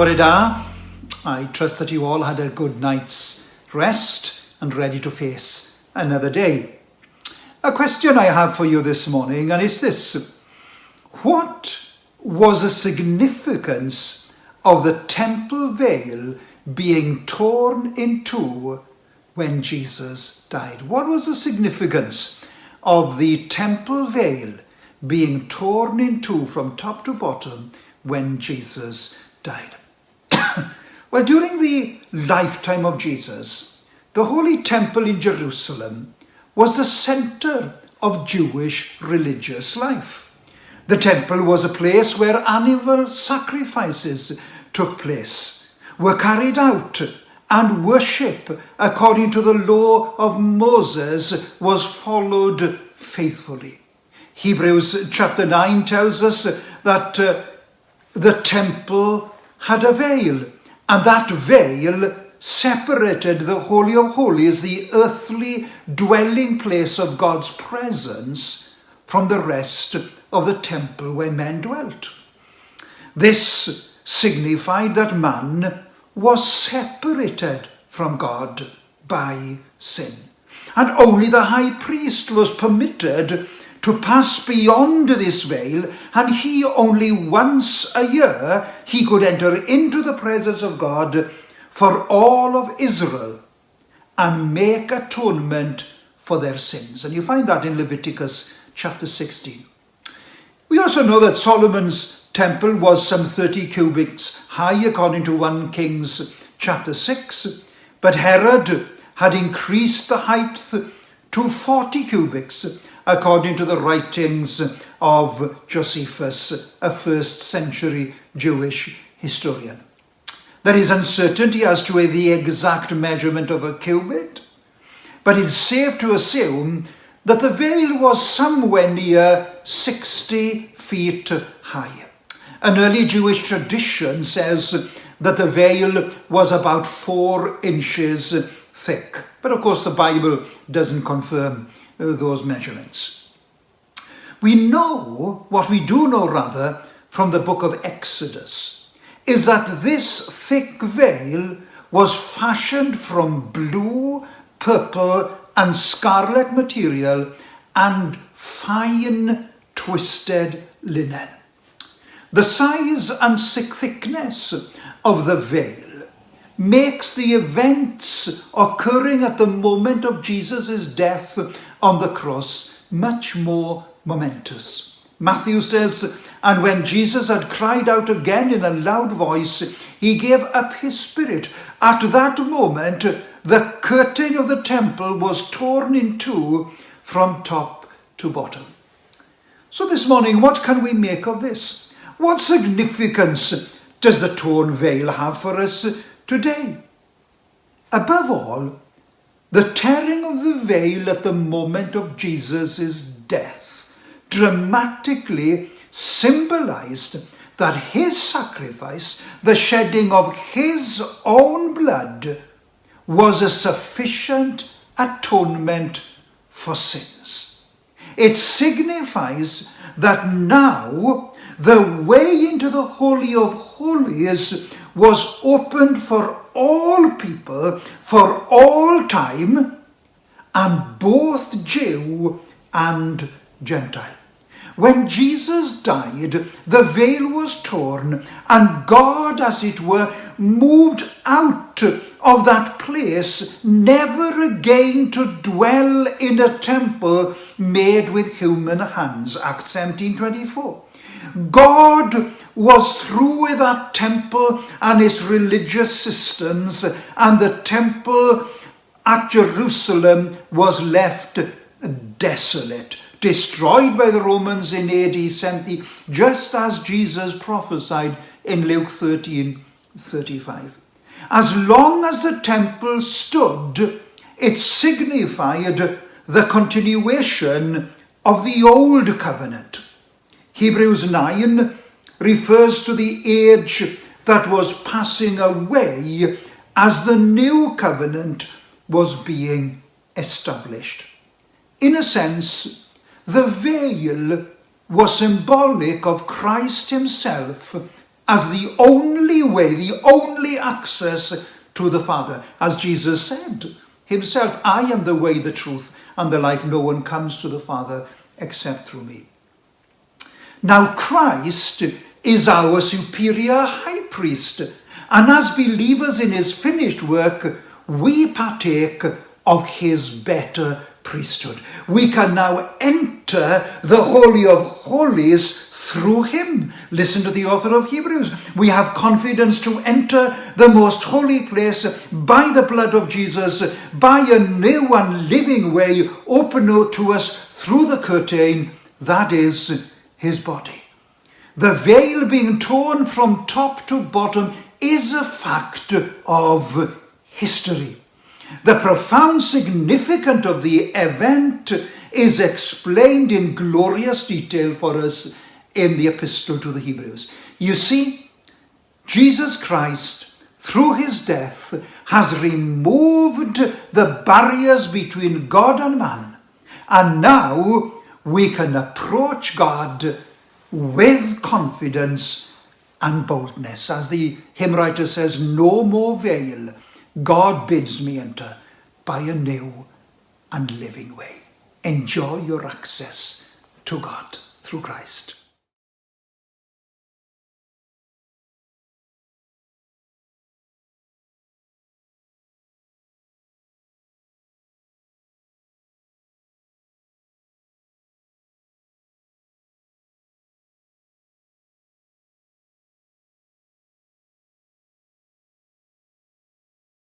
Bore da. I trust that you all had a good night's rest and ready to face another day. A question I have for you this morning, and it's this. What was the significance of the temple veil being torn in two when Jesus died? What was the significance of the temple veil being torn in two from top to bottom when Jesus died? Well, during the lifetime of Jesus, the Holy Temple in Jerusalem was the center of Jewish religious life. The temple was a place where animal sacrifices took place, were carried out, and worship, according to the law of Moses, was followed faithfully. Hebrews chapter 9 tells us that the temple had a veil, and that veil separated the Holy of Holies, the earthly dwelling place of God's presence, from the rest of the temple where men dwelt. This signified that man was separated from God by sin, and only the high priest was permitted to pass beyond this veil, and he only once a year he could enter into the presence of God for all of Israel and make atonement for their sins. And you find that in Leviticus chapter 16. We also know that Solomon's temple was some 30 cubits high, according to 1 Kings chapter 6, but Herod had increased the height to 40 cubits, according to the writings of Josephus, a first century Jewish historian. There is uncertainty as to the exact measurement of a cubit, but it's safe to assume that the veil was somewhere near 60 feet high. An early Jewish tradition says that the veil was about 4 inches thick, but of course the Bible doesn't confirm those measurements. We do know rather from the book of Exodus is that this thick veil was fashioned from blue, purple and scarlet material and fine twisted linen. The size and thickness of the veil makes the events occurring at the moment of Jesus' death on the cross much more momentous. Matthew says, "And when Jesus had cried out again in a loud voice, he gave up his spirit. At that moment, the curtain of the temple was torn in two from top to bottom." So this morning, what can we make of this? What significance does the torn veil have for us today? Above all, the tearing of the veil at the moment of Jesus' death dramatically symbolized that his sacrifice, the shedding of his own blood, was a sufficient atonement for sins. It signifies that now the way into the Holy of Holies was opened for all people, for all time, and both Jew and Gentile. When Jesus died, the veil was torn, and God, as it were, moved out of that place, never again to dwell in a temple made with human hands. Acts 17:24. God was through with that temple and its religious systems, and the temple at Jerusalem was left desolate, destroyed by the Romans in AD 70, just as Jesus prophesied in Luke 13:35. As long as the temple stood, it signified the continuation of the old covenant. Hebrews 9 refers to the age that was passing away as the new covenant was being established. In a sense, the veil was symbolic of Christ himself as the only way, the only access to the Father. As Jesus said himself, I am the way, the truth, and the life. No one comes to the Father except through me. Now Christ is our superior high priest, and as believers in his finished work, we partake of his better priesthood. We can now enter the Holy of Holies through him. Listen to the author of Hebrews. We have confidence to enter the most holy place by the blood of Jesus, by a new and living way open to us through the curtain, that is his body. The veil being torn from top to bottom is a fact of history. The profound significance of the event is explained in glorious detail for us in the epistle to the Hebrews. You see, Jesus Christ, through his death, has removed the barriers between God and man. And now we can approach God with confidence and boldness. As the hymn writer says, no more veil. God bids me enter by a new and living way. Enjoy your access to God through Christ.